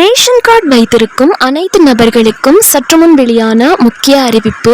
Ration card வைத்திருக்கும் அனைத்து நபர்களுக்கும் சற்று முன் வெளியான முக்கிய அறிவிப்பு.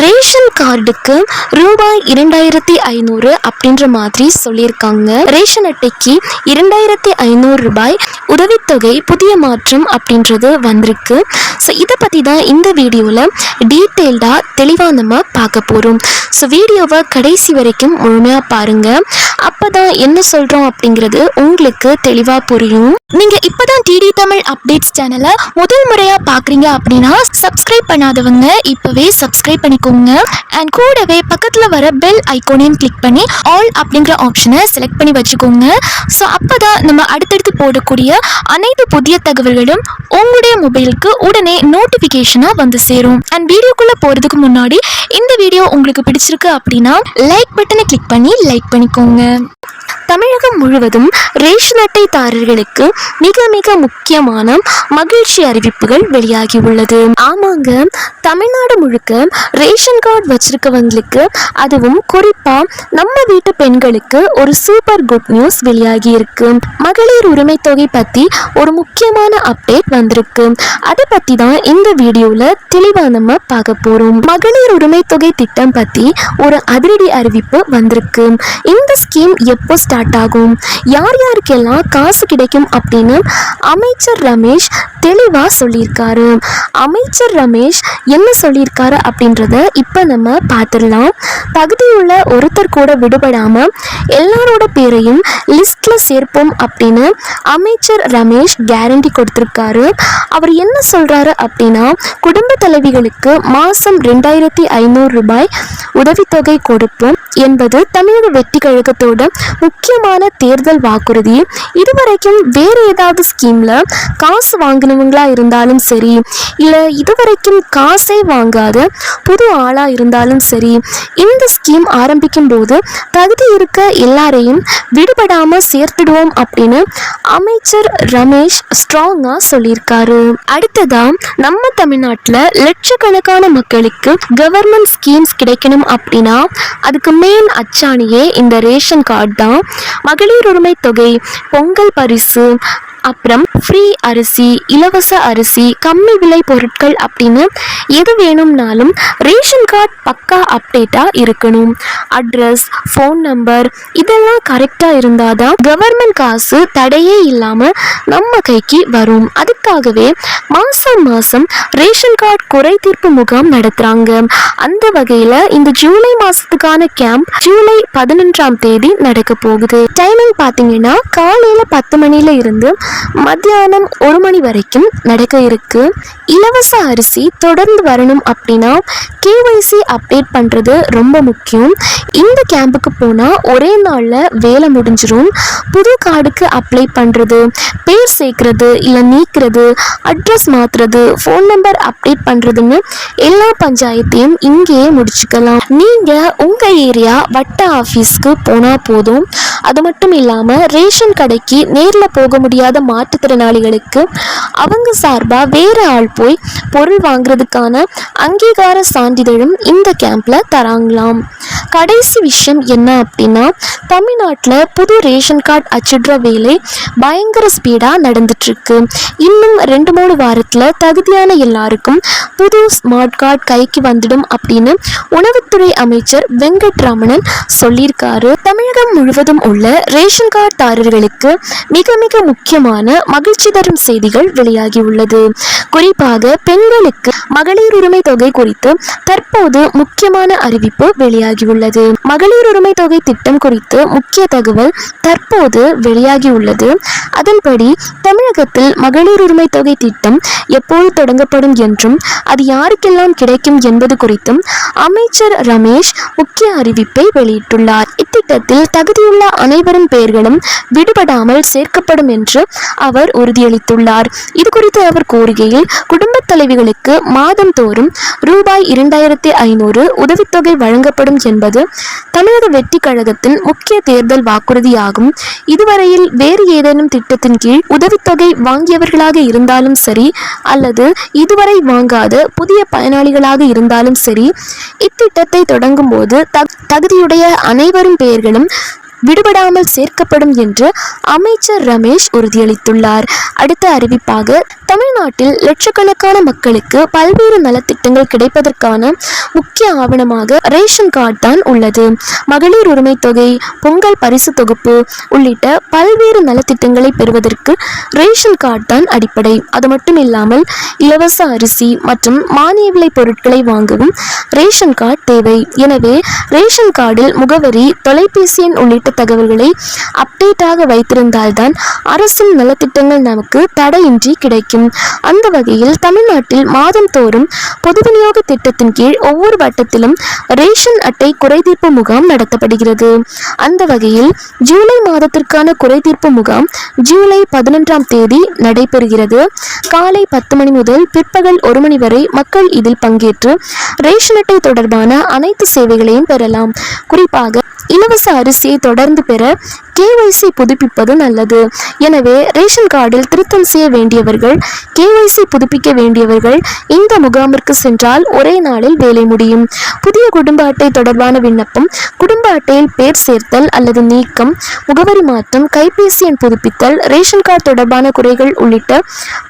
ரேஷன் கார்டுக்கு ரூபாய் 2500 அப்படின்ற மாதிரி சொல்லியிருக்காங்க. ரேஷன் அட்டைக்கு 2500 ரூபாய் உதவித்தொகை புதிய மாற்றம் அப்படின்றது வந்திருக்கு. ஸோ இதை பற்றி தான் இந்த வீடியோவில் டீட்டெயில்டாக தெளிவாக நம்ம பார்க்க போகிறோம். ஸோ வீடியோவை கடைசி வரைக்கும் முழுமையாக பாருங்கள். அப்போ தான் என்ன சொல்கிறோம் அப்படிங்கிறது உங்களுக்கு தெளிவாக புரியும். நீங்கள் இப்போ தான் டிடி தமிழ் அப்டேட்ஸ் சேனலை முதல் முறையாக பார்க்குறீங்க அப்படின்னா சப்ஸ்கிரைப் பண்ணாதவங்க இப்போவே சப்ஸ்கிரைப் பண்ணிக்கோங்க. அண்ட் கூடவே பக்கத்தில் வர பெல் ஐக்கோனையும் கிளிக் பண்ணி ஆல் அப்படிங்கிற ஆப்ஷனை செலக்ட் பண்ணி வச்சுக்கோங்க. ஸோ அப்போ தான் நம்ம அடுத்தடுத்து போடக்கூடிய அனைத்து புதிய தகவல்களும் உங்களுடைய மொபைலுக்கு உடனே நோட்டிஃபிகேஷனாக வந்து சேரும். அண்ட் வீடியோக்குள்ளே போகிறதுக்கு முன்னாடி இந்த வீடியோ உங்களுக்கு பிடிச்சிருக்கு அப்படின்னா லைக் பட்டனை கிளிக் பண்ணி லைக் பண்ணிக்கோங்க. தமிழகம் முழுவதும் ரேஷன் அட்டைதாரர்களுக்கு மிக மிக முக்கியமான மகிழ்ச்சி அறிவிப்புகள் வெளியாகி உள்ளது. ஆமாங்க, தமிழ்நாடு முழுக்க ரேஷன் கார்டு வச்சிருக்கவங்களுக்கு, அதுவும் குறிப்பா நம்ம வீட்டு பெண்களுக்கு ஒரு சூப்பர் குட் நியூஸ் வெளியாகி இருக்கு. மகளிர் உரிமை தொகை பத்தி ஒரு முக்கியமான அப்டேட் வந்திருக்கு. அதை பத்தி தான் இந்த வீடியோல தெளிவா நம்ம பார்க்க போறோம். மகளிர் உரிமை தொகை திட்டம் பத்தி ஒரு அதிரடி அறிவிப்பு வந்திருக்கு. இந்த ஸ்கீம் எப்போ ஸ்டார்ட் ஆகும், யார் யாருக்கெல்லாம் காசு கிடைக்கும் அப்படின்னு அமைச்சர் ரமேஷ் தெளிவா சொல்லியிருக்காரு. அமைச்சர் ரமேஷ் என்ன சொல்லியிருக்காரு அப்படின்றத இப்ப நம்ம பார்த்துடலாம். தகுதியுள்ள ஒருத்தர் கூட விடுபடாம எல்லாரோட பேரையும் லிஸ்ட்ல சேர்ப்போம் அப்படின்னு அமைச்சர் ரமேஷ் கேரண்டி கொடுத்திருக்காரு. அவர் என்ன சொல்றாரு அப்படின்னா, குடும்ப தலைவிகளுக்கு மாசம் 2500 ரூபாய் உதவித்தொகை கொடுப்போம் என்பது தமிழக வெற்றி கழகத்தோட முக்கியமான தேர்தல் வாக்குறுதி. இதுவரைக்கும் வேற ஏதாவது ஸ்கீம்ல காசு வாங்கினவங்களா இருந்தாலும் சரி, இல்ல இதுவரைக்கும் காசே வாங்காத புது ஆளா இருந்தாலும் சரி, இந்த ஸ்கீம் ஆரம்பிக்கும் போது தகுதி இருக்க எல்லாரையும் விடுபடாம சேர்த்துடுவோம் அப்படின்னு அமைச்சர் ரமேஷ் ஸ்ட்ராங்கா சொல்லியிருக்காரு. அடுத்ததா நம்ம தமிழ்நாட்டுல லட்சக்கணக்கான மக்களுக்கு கவர்மெண்ட் ஸ்கீம்ஸ் கிடைக்கணும் அப்படின்னா அதுக்கு மெயின் அச்சாணியே இந்த ரேஷன் கார்டு தான். மகளிர் உரிமை தொகை, பொங்கல் பரிசு, அப்புறம் ஃப்ரீ அரிசி, இலவச அரிசி, கம்மி விலை பொருட்கள் அப்படின்னு எது வேணும்னாலும் ரேஷன் கார்டு பக்கா அப்டேட்டா இருக்கணும். அட்ரஸ், ஃபோன் நம்பர் இதெல்லாம் கரெக்டா இருந்தாதான் கவர்மெண்ட் காசு தடையே இல்லாம நம்ம கைக்கு வரும். அதுக்காகவே மாசம் மாசம் ரேஷன் கார்டு குறை தீர்ப்பு முகாம் நடத்துறாங்க. அந்த வகையில இந்த ஜூலை மாசத்துக்கான கேம்ப் ஜூலை 11ஆம் தேதி நடக்க போகுது. டைமிங் பாத்தீங்கன்னா காலையில 10 மணில இருந்து மத்தியானம் 1 மணி வரைக்கும் நடக்க இருக்கு. இலவச அரிசி தொடர்ந்து வரணும் அப்படின்னா KYC அப்டேட் பண்றது ரொம்ப முக்கியம். இந்த கேம்புக்கு போனா ஒரே நாள்ல வேலை முடிஞ்சிரும். புது கார்டுக்கு அப்ளை பண்றது, பேர் சேர்க்கறது இல்ல நீக்கிறது, அட்ரஸ் மாத்துறது, ஃபோன் நம்பர் அப்டேட் பண்றதுன்னு எல்லா பஞ்சாயத்தையும் இங்கேயே முடிச்சுக்கலாம். நீங்க உங்க ஏரியா வட்ட ஆபீஸ்க்கு போனா போதும். அது மட்டும் இல்லாம ரேஷன் கடைக்கு நேர்ல போக முடியாத மாற்றுத்திறனாளிகளுக்கு அவங்க சார்பா வேற ஆள் போய் பொருள் வாங்குறதுக்கான அங்கீகார சான்றிதழும் இந்த கேம்ப்ல தராங்களாம். கடைசி விஷயம் என்ன அப்படின்னா, தமிழ்நாட்டில் புது ரேஷன் கார்டு அச்சிடுற வேலை பயங்கர ஸ்பீடா நடந்துட்டு இருக்கு. இன்னும் 2-3 வாரத்துல தகுதியான எல்லாருக்கும் புது ஸ்மார்ட் கார்டு கைக்கு வந்துடும் அப்படின்னு உணவுத்துறை அமைச்சர் வெங்கட்ராமன் சொல்லியிருக்காரு. தமிழகம் முழுவதும் உள்ள ரேஷன் கார்டு தாரர்களுக்கு மிக மிக முக்கியமான மகிழ்ச்சி தரும் செய்திகள் வெளியாகி உள்ளது. குறிப்பாக பெண்களுக்கு மகளிர் உரிமை தொகை குறித்து தற்போது முக்கியமான அறிவிப்பு வெளியாகி உள்ளது. மகளிர் உரிமை தொகை திட்டம் குறித்து முக்கிய தகவல் தற்போது வெளியாகி உள்ளது. அதன்படி தமிழகத்தில் மகளிர் உரிமை தொகை திட்டம் எப்போது தொடங்கப்படும் என்றும் அது யாருக்கெல்லாம் கிடைக்கும் என்பது குறித்தும் அமைச்சர் ரமேஷ் முக்கிய அறிவிப்பை வெளியிட்டுள்ளார். இத்திட்டத்தில் தகுதியுள்ள அனைவரும் பெயர்களும் விடுபடாமல் சேர்க்கப்படும் என்று அவர் உறுதியளித்துள்ளார். இது குறித்து அவர் கூறுகையில், குடும்ப தலைவிகளுக்கு மாதம் தோறும் ரூபாய் 2500 உதவித்தொகை வழங்கப்படும் என்பது தமிழக வெற்றி கழகத்தின் முக்கிய தேர்தல் வாக்குறுதியாகும். இதுவரையில் வேறு ஏதேனும் திட்டத்தின் கீழ் உதவித்தொகை வாங்கியவர்களாக இருந்தாலும் சரி, அல்லது இதுவரை வாங்காத புதிய பயனாளிகளாக இருந்தாலும் சரி, இத்திட்டத்தை தொடங்கும் போது தகுதியுடைய அனைவரும் பெயர்களும் விடுபடாமல் சேர்க்கப்படும் என்று அமைச்சர் ரமேஷ் உறுதியளித்துள்ளார். அடுத்த அறிவிப்பாக, தமிழ்நாட்டில் லட்சக்கணக்கான மக்களுக்கு பல்வேறு நலத்திட்டங்கள் கிடைப்பதற்கான முக்கிய ஆவணமாக ரேஷன் கார்டு தான் உள்ளது. மகளிர் உரிமை தொகை, பொங்கல் பரிசு தொகுப்பு உள்ளிட்ட பல்வேறு நலத்திட்டங்களை பெறுவதற்கு ரேஷன் கார்டு தான் அடிப்படை. அது மட்டும் இல்லாமல் இலவச அரிசி மற்றும் மானிய விலை பொருட்களை வாங்கவும் ரேஷன் கார்டு தேவை. எனவே ரேஷன் கார்டில் முகவரி, தொலைபேசி எண் உள்ளிட்ட தகவல்களை அப்டேட்டாக வைத்திருந்தால்தான் அரசின் நலத்திட்டங்கள் நமக்கு தடையின்றி கிடைக்கும். அந்த வகையில் தமிழ்நாட்டில் மாதந்தோறும் பொது விநியோக திட்டத்தின் கீழ் ஒவ்வொரு வட்டத்திலும் ரேஷன் அட்டை குறைதீர்ப்பு முகாம் நடத்தப்படுகிறது. அந்த வகையில் ஜூலை மாதத்திற்கான குறைதீர்ப்பு முகாம் ஜூலை 11ஆம் தேதி நடைபெறுகிறது. காலை 10 மணி முதல் பிற்பகல் 1 மணி வரை மக்கள் இதில் பங்கேற்று ரேஷன் அட்டை தொடர்பான அனைத்து சேவைகளையும் பெறலாம். குறிப்பாக இலவச அரிசியை தொடர்ந்து பெற KYC புதுப்பிப்பது நல்லது. எனவே ரேஷன் கார்டில் திருத்தம் செய்ய வேண்டியவர்கள், KYC புதுப்பிக்க வேண்டியவர்கள் இந்த முகாமிற்கு சென்றால் ஒரே நாளில் வேலை முடியும். புதிய குடும்ப அட்டை தொடர்பான விண்ணப்பம், குடும்ப அட்டையில் பேர் சேர்த்தல் அல்லது நீக்கம், முகவரி மாற்றம், கைபேசி எண் புதுப்பித்தல், ரேஷன் கார்டு தொடர்பான குறைகள் உள்ளிட்ட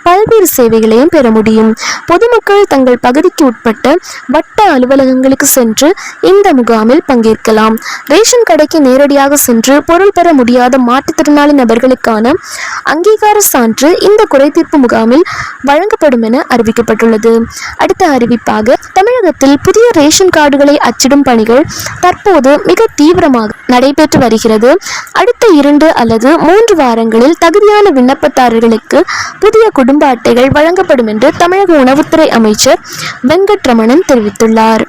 பல்வேறு சேவைகளையும் பெற முடியும். பொதுமக்கள் தங்கள் பகுதிக்கு உட்பட்ட வட்ட அலுவலகங்களுக்கு சென்று இந்த முகாமில் பங்கேற்கலாம். ரேஷன் கடைக்கு நேரடியாக சென்று பொருள் பெற முடியாத மாற்றுத்திறனாளி நபர்களுக்கான அங்கீகார சான்று இந்த குறைதீர்ப்பு முகாமில் வழங்கப்படும் என அறிவிக்கப்பட்டுள்ளது. அடுத்த அறிவிப்பாக, தமிழகத்தில் புதிய ரேஷன் கார்டுகளை அச்சிடும் பணிகள் தற்போது மிக தீவிரமாக நடைபெற்று வருகிறது. அடுத்த 2 அல்லது 3 வாரங்களில் தகுதியான விண்ணப்பதாரர்களுக்கு புதிய குடும்ப அட்டைகள் வழங்கப்படும் என்று தமிழக உணவுத்துறை அமைச்சர் வெங்கட்ரமணன் தெரிவித்துள்ளார்.